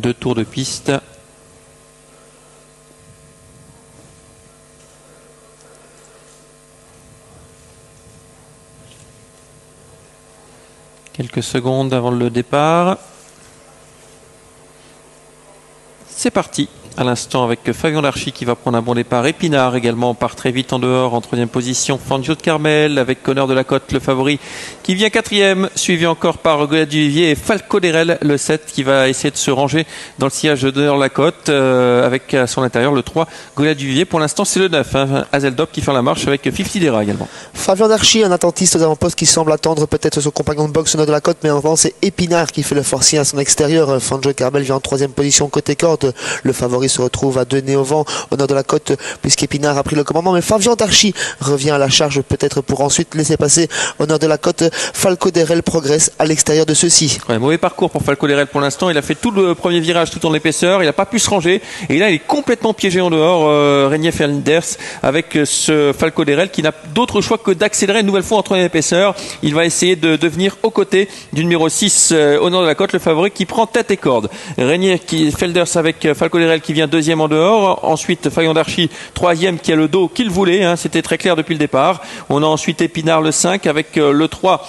2 tours de piste. Quelques secondes avant le départ. C'est parti. À l'instant avec Fabien Darchy qui va prendre un bon départ. Épinard également part très vite en dehors en 3e position. Fangio de Carmel avec Connor de la Côte le favori qui vient 4e, suivi encore par Goliath du Vivier et Falco Derel le 7 qui va essayer de se ranger dans le sillage de la Côte avec à son intérieur le 3 Goliath du Vivier. Pour l'instant c'est le 9 Hazeldop qui fait la marche avec 50 Dera également. Fabien Darchy, un attentiste aux avant-postes qui semble attendre peut-être son compagnon de boxe Connor de la Côte, mais en avant c'est Épinard qui fait le forcing à son extérieur. Fangio de Carmel vient en 3e position côté corde. Le favori se retrouve à 2 nez au vent au nord de la côte puisqu'Épinard a pris le commandement, mais Fabien Darchy revient à la charge peut-être pour ensuite laisser passer au nord de la côte. Falco Derel progresse à l'extérieur de ceux-ci. Ouais, mauvais parcours pour Falco Derel pour l'instant, il a fait tout le premier virage tout en épaisseur, il n'a pas pu se ranger et là il est complètement piégé en dehors. Régnier Fernanders avec ce Falco Derel qui n'a d'autre choix que d'accélérer une nouvelle fois en 3e épaisseur. Il va essayer de devenir aux côtés du numéro 6 au nord de la côte, le favori qui prend tête et corde. Régnier Felders avec Falco Derel qui vient 2e en dehors. Ensuite, Fabien Darchy, 3e, qui a le dos qu'il voulait. C'était très clair depuis le départ. On a ensuite Épinard le 5 avec le 3,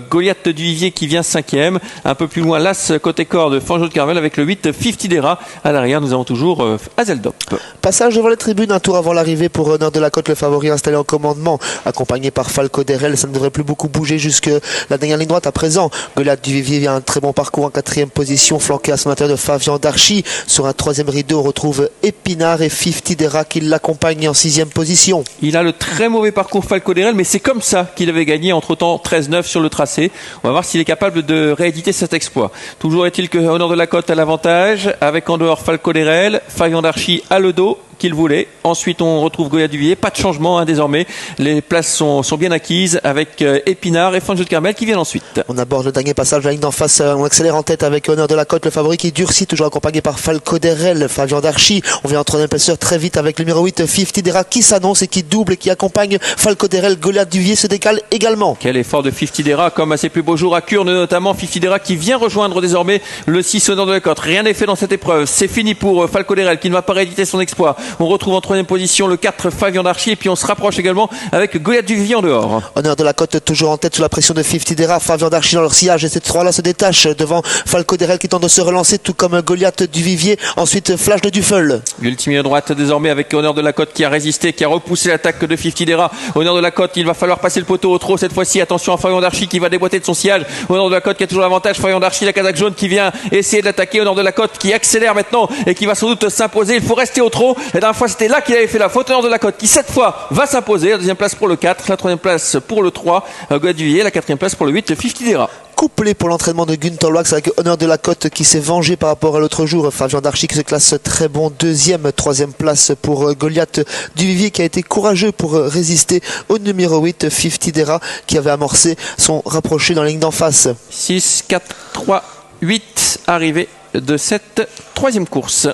Goliath du Vivier qui vient 5e. Un peu plus loin, l'As côté corde, Fangio de Carmel avec le 8, 50 Dera. À l'arrière, nous avons toujours Hazeldop. Passage devant les tribunes, un tour avant l'arrivée pour Nord de la Côte, le favori installé en commandement, accompagné par Falco Derel. Ça ne devrait plus beaucoup bouger jusque la dernière ligne droite. À présent, Goliath du Vivier vient un très bon parcours en 4e position, flanqué à son intérieur de Fabien Darchy. Sur un 3e rideau, on retrouve Épinard et 50 Dera qui l'accompagnent en 6e position. Il a le très mauvais parcours Falco Derel, mais c'est comme ça qu'il avait gagné entre-temps 13-9 sur le tracé. On va voir s'il est capable de rééditer cet exploit. Toujours est-il que au nord de la côte a l'avantage, avec en dehors Falco Derel, Fabien Darchy à le dos qu'il voulait. Ensuite, on retrouve Goliath du Vivier. Pas de changement désormais. Les places sont bien acquises avec Épinard et Fangio de Carmel qui viennent ensuite. On aborde le dernier passage de la ligne d'en face. On accélère en tête avec Honneur de la Côte, le favori qui durcit, toujours accompagné par Falco Derel, Fabien Darchy. On vient en 3e épaisseur très vite avec le numéro 8, 50 Dera qui s'annonce et qui double et qui accompagne Falco Derel. Goliath du Vivier se décale également. Quel effort de 50 Dera, comme à ses plus beaux jours à Kurne notamment. 50 Dera qui vient rejoindre désormais le 6 au nord de la côte. Rien n'est fait dans cette épreuve. C'est fini pour Falco Derel qui ne va pas rééditer son exploit. On retrouve en 3e position le 4 Fabien Darchy et puis on se rapproche également avec Goliath du Vivier en dehors. Honneur de la Côte toujours en tête sous la pression de 50 Dera, Fabien Darchy dans leur sillage et ces trois-là se détachent devant Falco Derel qui tente de se relancer tout comme Goliath du Vivier. Ensuite Flash de Duffel. L'ultime ligne droite désormais avec Honneur de la Côte qui a résisté, qui a repoussé l'attaque de 50 Dera. Honneur de la Côte, il va falloir passer le poteau au trot cette fois-ci. Attention à Fabien Darchy qui va déboîter de son sillage. Honneur de la Côte qui a toujours l'avantage. Fabien Darchy, la casaque jaune qui vient essayer de l'attaquer. Honneur de la Côte qui accélère maintenant et qui va sans doute s'imposer. Il faut rester au trot. La dernière fois c'était là qu'il avait fait la faute. Honneur de la Côte qui cette fois va s'imposer. La 2e place pour le 4, la 3e place pour le 3 Goliath du Vivier, la 4e place pour le 8 50 Dera. Couplé pour l'entraînement de Gunther Wax avec Honneur de la Côte qui s'est vengé par rapport à l'autre jour. Fabien Darchy qui se classe très bon 2e, 3e place pour Goliath du Vivier qui a été courageux pour résister au numéro 8, 50 Dera qui avait amorcé son rapproché dans la ligne d'en face. 6, 4, 3, 8 arrivée de cette 3e course.